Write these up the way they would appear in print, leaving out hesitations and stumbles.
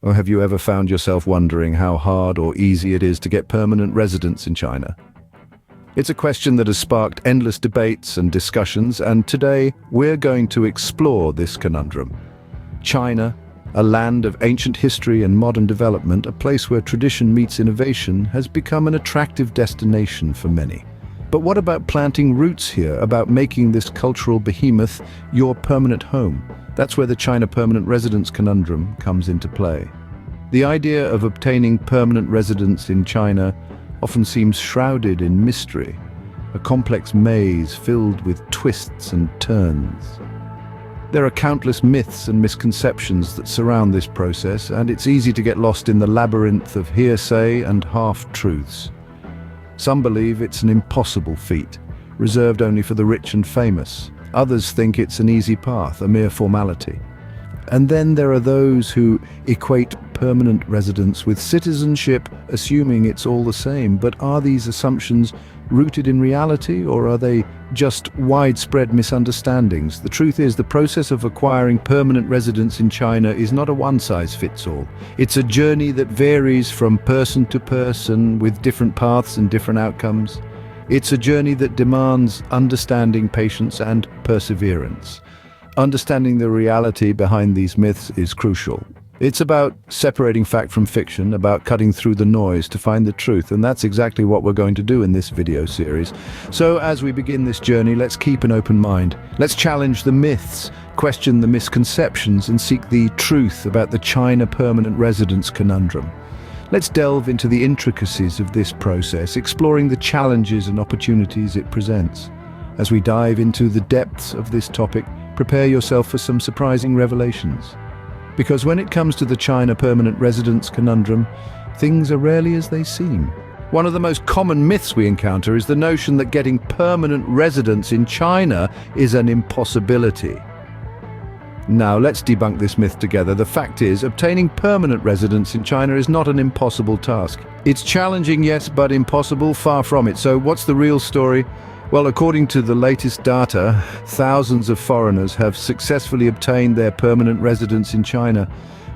Or have you ever found yourself wondering how hard or easy it is to get permanent residence in China? It's a question that has sparked endless debates and discussions, and today we're going to explore this conundrum. China, a land of ancient history and modern development, a place where tradition meets innovation, has become an attractive destination for many. But what about planting roots here, about making this cultural behemoth your permanent home? That's where the China Permanent Residence Conundrum comes into play. The idea of obtaining permanent residence in China often seems shrouded in mystery, a complex maze filled with twists and turns. There are countless myths and misconceptions that surround this process, and it's easy to get lost in the labyrinth of hearsay and half-truths. Some believe it's an impossible feat, reserved only for the rich and famous. Others think it's an easy path, a mere formality. And then there are those who equate permanent residence with citizenship, assuming it's all the same. But are these assumptions rooted in reality, or are they just widespread misunderstandings? The truth is, the process of acquiring permanent residence in China is not a one-size-fits-all. It's a journey that varies from person to person, with different paths and different outcomes. It's a journey that demands understanding, patience, and perseverance. Understanding the reality behind these myths is crucial. It's about separating fact from fiction, about cutting through the noise to find the truth, and that's exactly what we're going to do in this video series. So as we begin this journey, let's keep an open mind. Let's challenge the myths, question the misconceptions, and seek the truth about the China Permanent Residence Conundrum. Let's delve into the intricacies of this process, exploring the challenges and opportunities it presents. As we dive into the depths of this topic, prepare yourself for some surprising revelations. Because when it comes to the China Permanent Residence Conundrum, things are rarely as they seem. One of the most common myths we encounter is the notion that getting permanent residence in China is an impossibility. Now, let's debunk this myth together. The fact is, obtaining permanent residence in China is not an impossible task. It's challenging, yes, but impossible? Far from it. So what's the real story? Well, according to the latest data, thousands of foreigners have successfully obtained their permanent residence in China.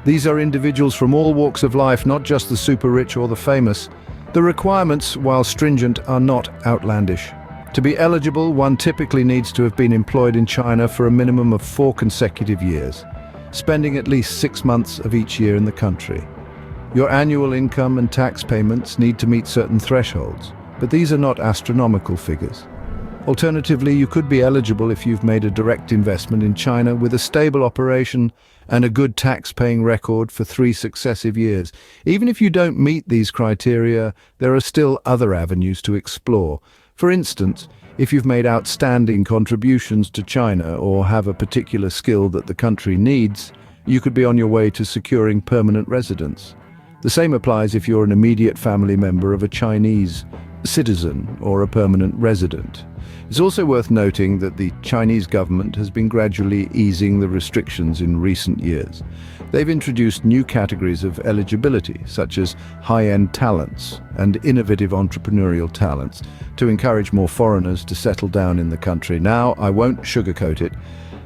These are individuals from all walks of life, not just the super rich or the famous. The requirements, while stringent, are not outlandish. To be eligible, one typically needs to have been employed in China for a minimum of 4 consecutive years, spending at least 6 months of each year in the country. Your annual income and tax payments need to meet certain thresholds, but these are not astronomical figures. Alternatively, you could be eligible if you've made a direct investment in China with a stable operation and a good tax-paying record for 3 successive years. Even if you don't meet these criteria, there are still other avenues to explore. For instance, if you've made outstanding contributions to China or have a particular skill that the country needs, you could be on your way to securing permanent residence. The same applies if you're an immediate family member of a Chinese citizen or a permanent resident. It's also worth noting that the Chinese government has been gradually easing the restrictions in recent years. They've introduced new categories of eligibility, such as high-end talents and innovative entrepreneurial talents, to encourage more foreigners to settle down in the country. Now, I won't sugarcoat it.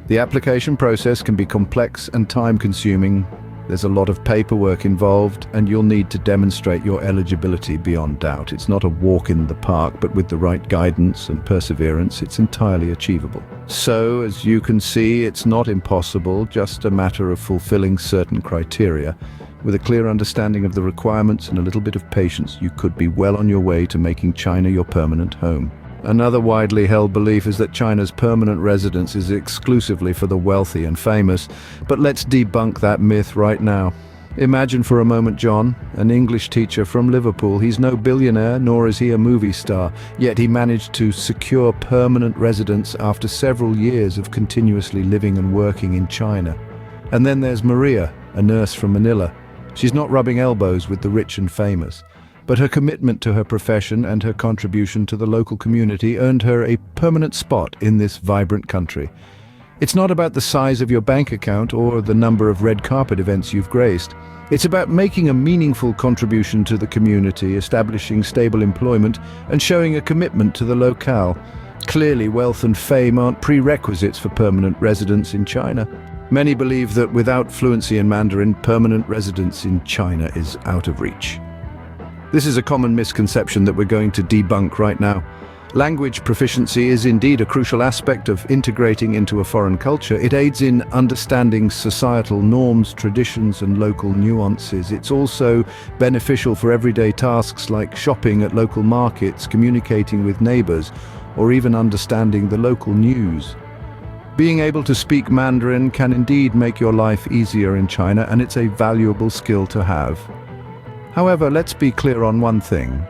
The application process can be complex and time-consuming. There's a lot of paperwork involved, and you'll need to demonstrate your eligibility beyond doubt. It's not a walk in the park, but with the right guidance and perseverance, it's entirely achievable. So, as you can see, it's not impossible, just a matter of fulfilling certain criteria. With a clear understanding of the requirements and a little bit of patience, you could be well on your way to making China your permanent home. Another widely held belief is that China's permanent residence is exclusively for the wealthy and famous, but let's debunk that myth right now. Imagine for a moment John, an English teacher from Liverpool. He's no billionaire, nor is he a movie star, yet he managed to secure permanent residence after several years of continuously living and working in China. And then there's Maria, a nurse from Manila. She's not rubbing elbows with the rich and famous, but her commitment to her profession and her contribution to the local community earned her a permanent spot in this vibrant country. It's not about the size of your bank account or the number of red carpet events you've graced. It's about making a meaningful contribution to the community, establishing stable employment, and showing a commitment to the locale. Clearly, wealth and fame aren't prerequisites for permanent residence in China. Many believe that without fluency in Mandarin, permanent residence in China is out of reach. This is a common misconception that we're going to debunk right now. Language proficiency is indeed a crucial aspect of integrating into a foreign culture. It aids in understanding societal norms, traditions, and local nuances. It's also beneficial for everyday tasks like shopping at local markets, communicating with neighbors, or even understanding the local news. Being able to speak Mandarin can indeed make your life easier in China, and it's a valuable skill to have. However, let's be clear on one thing.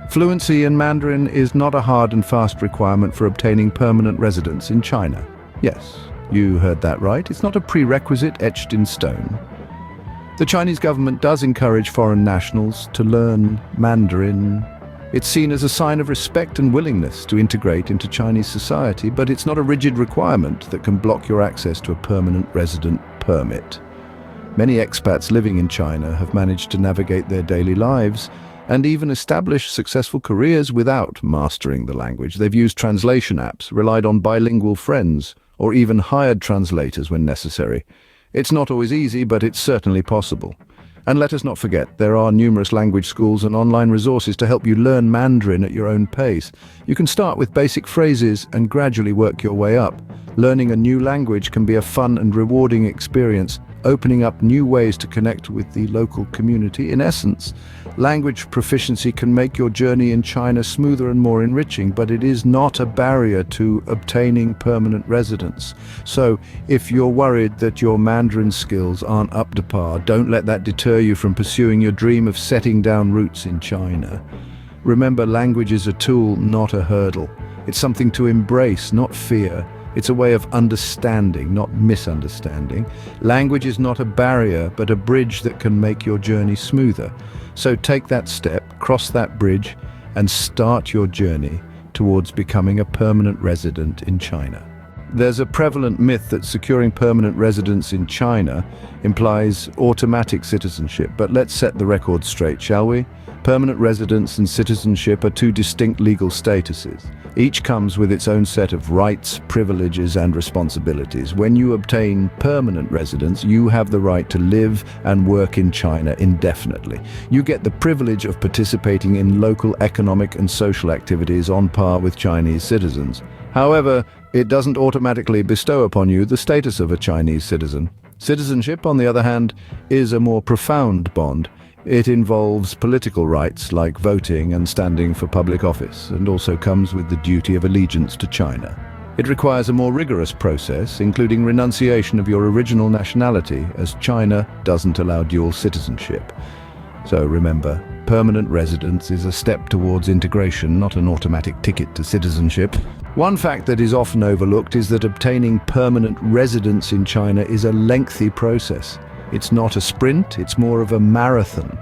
Fluency in Mandarin is not a hard and fast requirement for obtaining permanent residence in China. Yes, you heard that right. It's not a prerequisite etched in stone. The Chinese government does encourage foreign nationals to learn Mandarin. It's seen as a sign of respect and willingness to integrate into Chinese society, but it's not a rigid requirement that can block your access to a permanent resident permit. Many expats living in China have managed to navigate their daily lives and even establish successful careers without mastering the language. They've used translation apps, relied on bilingual friends, or even hired translators when necessary. It's not always easy, but it's certainly possible. And let us not forget, there are numerous language schools and online resources to help you learn Mandarin at your own pace. You can start with basic phrases and gradually work your way up. Learning a new language can be a fun and rewarding experience, opening up new ways to connect with the local community. In essence, language proficiency can make your journey in China smoother and more enriching, but it is not a barrier to obtaining permanent residence. So, if you're worried that your Mandarin skills aren't up to par, don't let that deter you from pursuing your dream of setting down roots in China. Remember, language is a tool, not a hurdle. It's something to embrace, not fear. It's a way of understanding, not misunderstanding. Language is not a barrier, but a bridge that can make your journey smoother. So take that step, cross that bridge, and start your journey towards becoming a permanent resident in China. There's a prevalent myth that securing permanent residence in China implies automatic citizenship, but let's set the record straight, shall we? Permanent residence and citizenship are two distinct legal statuses. Each comes with its own set of rights, privileges, and responsibilities. When you obtain permanent residence, you have the right to live and work in China indefinitely. You get the privilege of participating in local economic and social activities on par with Chinese citizens. However, it doesn't automatically bestow upon you the status of a Chinese citizen. Citizenship, on the other hand, is a more profound bond. It involves political rights like voting and standing for public office, and also comes with the duty of allegiance to China. It requires a more rigorous process, including renunciation of your original nationality, as China doesn't allow dual citizenship. So remember, permanent residence is a step towards integration, not an automatic ticket to citizenship. One fact that is often overlooked is that obtaining permanent residence in China is a lengthy process. It's not a sprint, it's more of a marathon.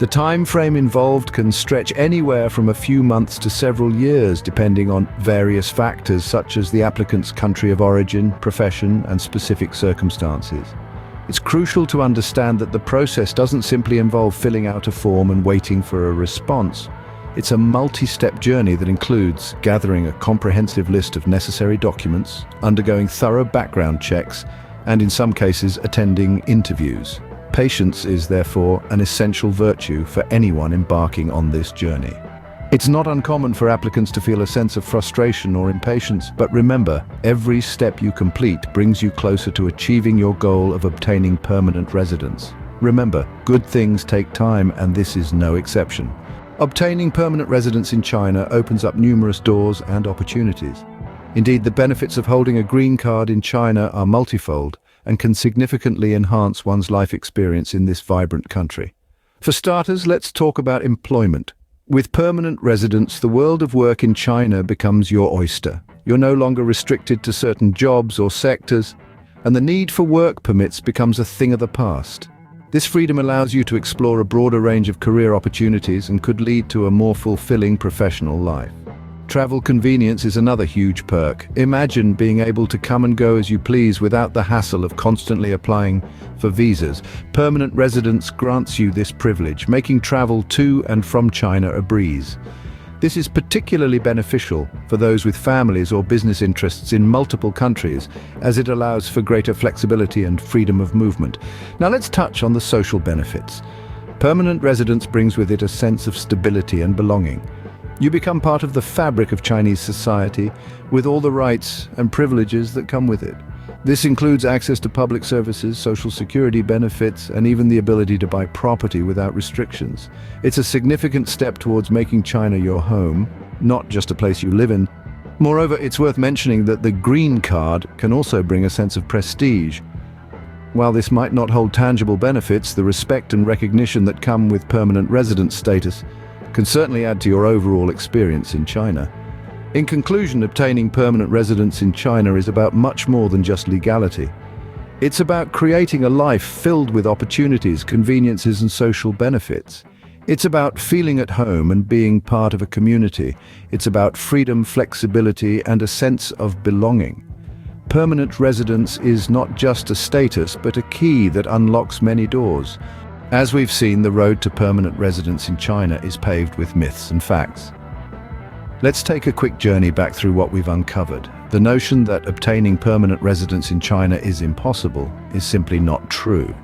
The time frame involved can stretch anywhere from a few months to several years, depending on various factors such as the applicant's country of origin, profession, and specific circumstances. It's crucial to understand that the process doesn't simply involve filling out a form and waiting for a response. It's a multi-step journey that includes gathering a comprehensive list of necessary documents, undergoing thorough background checks, and in some cases attending interviews. Patience is therefore an essential virtue for anyone embarking on this journey. It's not uncommon for applicants to feel a sense of frustration or impatience, but remember, every step you complete brings you closer to achieving your goal of obtaining permanent residence. Remember, good things take time, and this is no exception. Obtaining permanent residence in China opens up numerous doors and opportunities. Indeed, the benefits of holding a green card in China are multifold and can significantly enhance one's life experience in this vibrant country. For starters, let's talk about employment. With permanent residence, the world of work in China becomes your oyster. You're no longer restricted to certain jobs or sectors, and the need for work permits becomes a thing of the past. This freedom allows you to explore a broader range of career opportunities and could lead to a more fulfilling professional life. Travel convenience is another huge perk. Imagine being able to come and go as you please without the hassle of constantly applying for visas. Permanent residence grants you this privilege, making travel to and from China a breeze. This is particularly beneficial for those with families or business interests in multiple countries, as it allows for greater flexibility and freedom of movement. Now let's touch on the social benefits. Permanent residence brings with it a sense of stability and belonging. You become part of the fabric of Chinese society, with all the rights and privileges that come with it. This includes access to public services, social security benefits, and even the ability to buy property without restrictions. It's a significant step towards making China your home, not just a place you live in. Moreover, it's worth mentioning that the green card can also bring a sense of prestige. While this might not hold tangible benefits, the respect and recognition that come with permanent residence status can certainly add to your overall experience in China. In conclusion, obtaining permanent residence in China is about much more than just legality. It's about creating a life filled with opportunities, conveniences, and social benefits. It's about feeling at home and being part of a community. It's about freedom, flexibility, and a sense of belonging. Permanent residence is not just a status, but a key that unlocks many doors. As we've seen, the road to permanent residence in China is paved with myths and facts. Let's take a quick journey back through what we've uncovered. The notion that obtaining permanent residence in China is impossible is simply not true.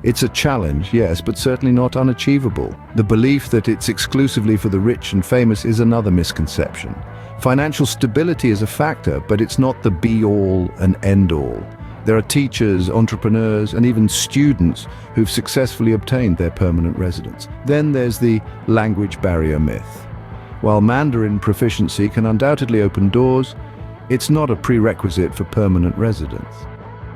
It's a challenge, yes, but certainly not unachievable. The belief that it's exclusively for the rich and famous is another misconception. Financial stability is a factor, but it's not the be-all and end-all. There are teachers, entrepreneurs, and even students who've successfully obtained their permanent residence. Then there's the language barrier myth. While Mandarin proficiency can undoubtedly open doors, it's not a prerequisite for permanent residence.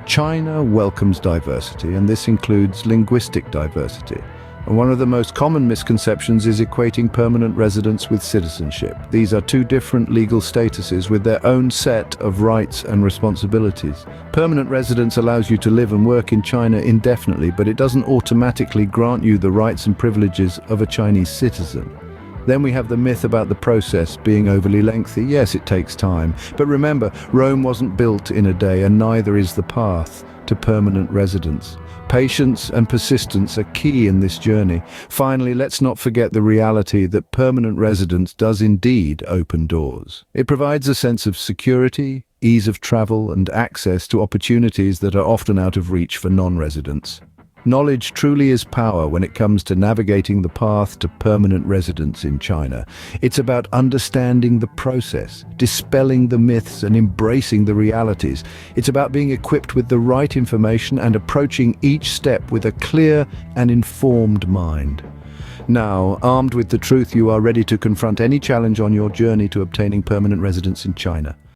China welcomes diversity, and this includes linguistic diversity. And one of the most common misconceptions is equating permanent residence with citizenship. These are two different legal statuses with their own set of rights and responsibilities. Permanent residence allows you to live and work in China indefinitely, but it doesn't automatically grant you the rights and privileges of a Chinese citizen. Then we have the myth about the process being overly lengthy. Yes, it takes time. But remember, Rome wasn't built in a day, and neither is the path to permanent residence. Patience and persistence are key in this journey. Finally, let's not forget the reality that permanent residence does indeed open doors. It provides a sense of security, ease of travel, and access to opportunities that are often out of reach for non-residents. Knowledge truly is power when it comes to navigating the path to permanent residence in China. It's about understanding the process, dispelling the myths, and embracing the realities. It's about being equipped with the right information and approaching each step with a clear and informed mind. Now, armed with the truth, you are ready to confront any challenge on your journey to obtaining permanent residence in China.